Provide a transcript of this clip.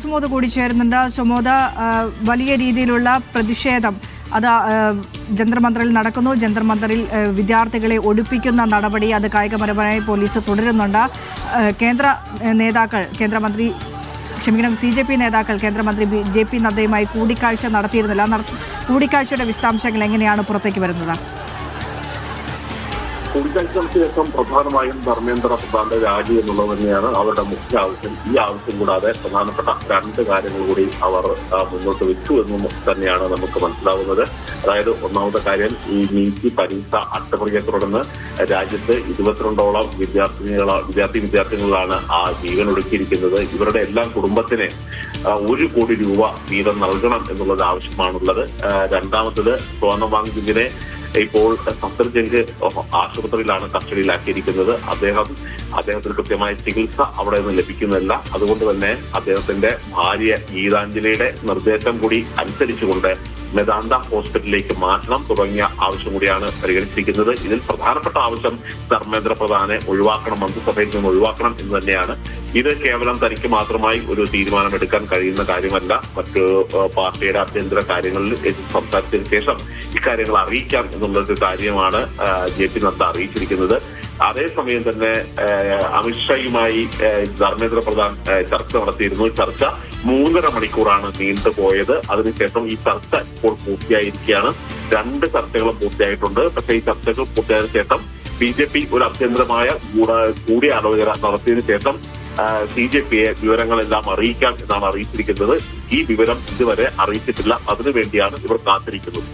സുമോദ് കൂടി ചേരുന്നുണ്ട്. സുമോദ്, വലിയ രീതിയിലുള്ള പ്രതിഷേധം അത് ജന്തർ മന്ദറിൽ നടക്കുന്നു. ജന്തർ മന്ദറിൽ വിദ്യാർത്ഥികളെ ഒഴിപ്പിക്കുന്ന നടപടി അത് കായികപരമായി പോലീസ് തുടരുന്നുണ്ട്. CJP നേതാക്കൾ കേന്ദ്രമന്ത്രി JP നദ്ദയുമായി കൂടിക്കാഴ്ച നടത്തിയിരുന്നില്ല. കൂടിക്കാഴ്ചയുടെ വിശദാംശങ്ങൾ എങ്ങനെയാണ് പുറത്തേക്ക് വരുന്നത്? കൂടിക്കാഴ്ചകൾക്ക് ശേഷം പ്രധാനമായും ധർമ്മേന്ദ്ര പ്രധാന്റെ രാജി എന്നുള്ളത് തന്നെയാണ് അവരുടെ മുഖ്യ ആവശ്യം. ഈ ആവശ്യം കൂടാതെ പ്രധാനപ്പെട്ട രണ്ട് കാര്യങ്ങൾ കൂടി അവർ മുന്നോട്ട് വെച്ചു എന്നും തന്നെയാണ് നമുക്ക് മനസ്സിലാവുന്നത്. അതായത് ഒന്നാമത്തെ കാര്യം, ഈ നീറ്റ് പരീക്ഷ അട്ടിമറിയെ തുടർന്ന് രാജ്യത്ത് 22ഓളം വിദ്യാർത്ഥികളാണ് ആ ജീവൻ ഒടുക്കിയിരിക്കുന്നത്. ഇവരുടെ എല്ലാം കുടുംബത്തിന് 1 കോടി രൂപ വീതം നൽകണം എന്നുള്ളത് ആവശ്യമാണുള്ളത്. രണ്ടാമത്തത് സോനം വാങ്ചുകിനെ ഇപ്പോൾ സഫ്ദർജംഗ് ആശുപത്രിയിലാണ് കസ്റ്റഡിയിലാക്കിയിരിക്കുന്നത്. അദ്ദേഹത്തിന് കൃത്യമായ ചികിത്സ അവിടെ നിന്ന് ലഭിക്കുന്നില്ല. അതുകൊണ്ട് തന്നെ അദ്ദേഹത്തിന്റെ ഭാര്യ ഗീതാഞ്ജലിയുടെ നിർദ്ദേശം കൂടി അനുസരിച്ചുകൊണ്ട് മെദാന്ത ഹോസ്പിറ്റലിലേക്ക് മാറ്റണം തുടങ്ങിയ ആവശ്യം കൂടിയാണ് പരിഗണിച്ചിരിക്കുന്നത്. ഇതിൽ പ്രധാനപ്പെട്ട ആവശ്യം ധർമ്മേന്ദ്ര പ്രധാനെ ഒഴിവാക്കണം, മന്ത്രിസഭയിൽ നിന്ന് ഒഴിവാക്കണം എന്ന് തന്നെയാണ്. ഇത് കേവലം തനിക്ക് മാത്രമായി ഒരു തീരുമാനമെടുക്കാൻ കഴിയുന്ന കാര്യമല്ല. മറ്റു പാർട്ടിയുടെ ആഭ്യന്തര കാര്യങ്ങളിൽ സംസാരിച്ചതിന് ശേഷം ഇക്കാര്യങ്ങൾ അറിയിക്കാം എന്നുള്ളൊരു കാര്യമാണ് JP നദ്ദ അറിയിച്ചിരിക്കുന്നത്. അതേസമയം തന്നെ അമിത്ഷായുമായി ധർമ്മേന്ദ്ര പ്രധാൻ ചർച്ച നടത്തിയിരുന്നു. ചർച്ച 3.5 മണിക്കൂറാണ് നീണ്ടുപോയത്. അതിനുശേഷം ഈ ചർച്ച ഇപ്പോൾ പൂർത്തിയായിരിക്കുകയാണ്. 2 ചർച്ചകളും പൂർത്തിയായിട്ടുണ്ട്. പക്ഷേ ഈ ചർച്ചകൾ പൂർത്തിയായതിനു ശേഷം BJP ഒരു അഭ്യന്തരമായ കൂടിയാലോചന നടത്തിയതിനു ശേഷം CJPയെ വിവരങ്ങളെല്ലാം അറിയിക്കാം എന്നാണ് അറിയിച്ചിരിക്കുന്നത്. ഈ വിവരം ഇതുവരെ അറിയിച്ചിട്ടില്ല. അതിനുവേണ്ടിയാണ് ഇവർ കാത്തിരിക്കുന്നത്.